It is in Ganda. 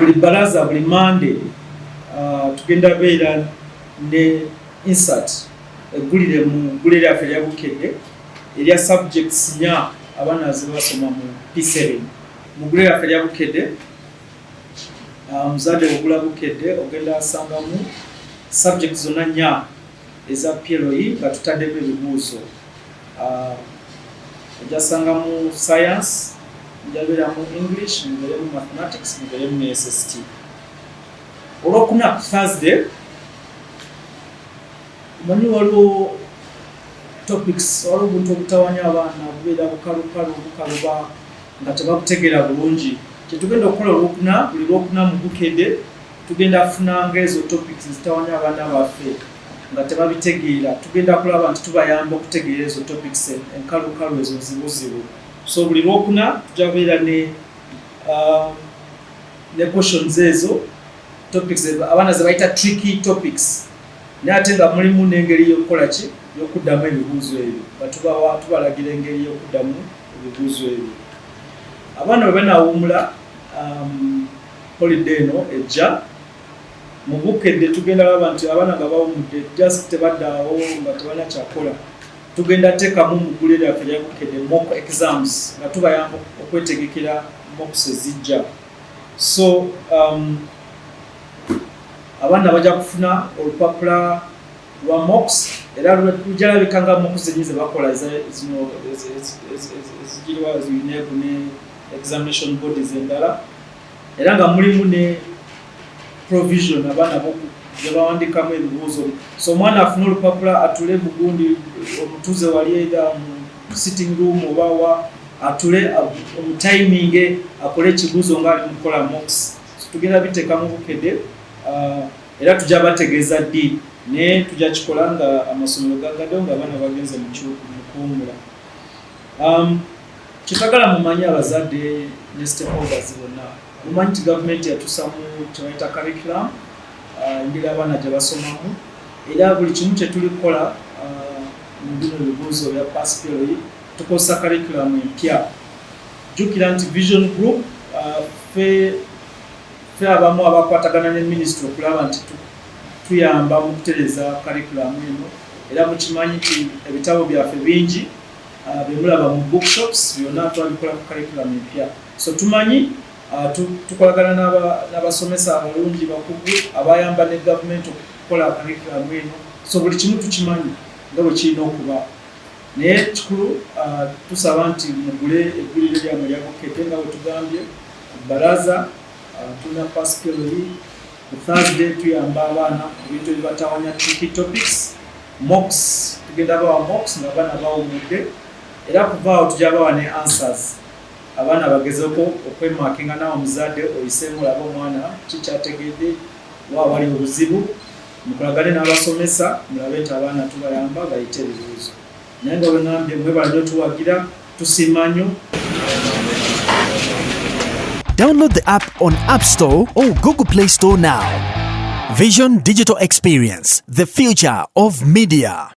buli baraza buli Monday tugenda beera ne insert eggulire mu ggulire lyaffe erya Bukedde erya subjects 4 abaana zebasoma mu P7 mu ggulire lyaffe erya Bukedde. Muzadde ogula Bukedde ogenda asangamu subjects zonna 4 eza PLE nga tutaddemu ebibuuzo. Ojasangamu science, njabeeramu English, mubeeremu mathematics, mubeeremu ne SST. Olwokuna ku Thursday manyi waliwo topics waliwo obuntu obutawanya abaana bubeera bukalukalu bukaluba nga tebakutegeera bulungi. Kyetugenda okukola olwokuna buli lwokuna mu Bukedde tugenda afunanga ezo topics zitawanya abaana baffe nga tebabitegeera. Tugenda kulaba nti tubayamba okutegeera ezo topics enkalukalu ezo zibuzibu. So buli lwokuna tujja kubeera ne questions ezo topics abaana ze bayita tricky topics. Naye ate nga mulimu n'engeri y'okukola ki y'okuddamu ebibuuzo ebyo nga tubalagira engeri y'okuddamu ebibuuzo ebyo. Abaana bwe banaawumula holiday eno ejja mu Bukedde tugenda laba nti abaana nga bawumudde just tebaddaawo nga tebalina kyakola. Tugenda teekamu mu ggulire lyaffe erya Bukedde mock exams nga tubayamba okwetegekera mocks ezijja. So abaana bajja kufuna olupapula lwa mocks era lujalabika nga mocks zenyi ze bakola zino ezigirwa zineeku ne examination bodies endala era nga mulimu ne provision abaana gyebawandikamu ebibuuzo. So omwana afuna olupapula atule mugundi omutuze wali either mu sitting room oba wa atule omutiming akole ekibuuzo nga ali mukola mocks. So tugenda biteeka mu Bukedde era tujja bategeeza ddi naye tujja kikola nga amasomero gagaddewo nga abaana bagenze mu kuwumula. Kyetwagala mumanyi abazadde ne stakeholders bonna mumanyi nti gavumenti yatuusa mu kyebayita curriculum engeri abaana gye basomamu era buli kimu kye tuli kukola mu bino ebibuuzo bya Pass PLE tukozesa curriculum empya. Jjukira nti vision group ffe abamu abakwatagana ne ministry okulaba nti tuyamba mu kutereza curriculum eno era mukimanyi nti ebitabo byaffe bingi bemulaba mu bookshops byonna twabikola ku curriculum empya. So tumanyi tukolagana n'abasomesa abalungi bakugu abayamba ne gavumenti okukola curriculum eno. So buli kimu tukimanyi nga bwe kirina okuba naye kikulu tusaba nti mugule eggulire lyammwe erya Bukedde nga bwe tugambye baraza tulina Pass PLE ku Thursday tuyamba abaana ebintu ebibatawanya tricky topics. Mocks tugenda bawa mocks nga abaana bawumudde era kuvaawo tujja bawa ne answers abaana bagezeeko okwemakinga nawe omuzadde oyiseemu olaba omwana kikyategedde wa wali obuzibu mukolagane n'abasomesa mulabe nti abaana tubayamba bayite ebibuuzo. Naye nga bwe ngambye mwebala nnyo tuwagira tusiima nnyo. Download the app on App Store or Google Play Store now. Vision Digital Experience, the future of media.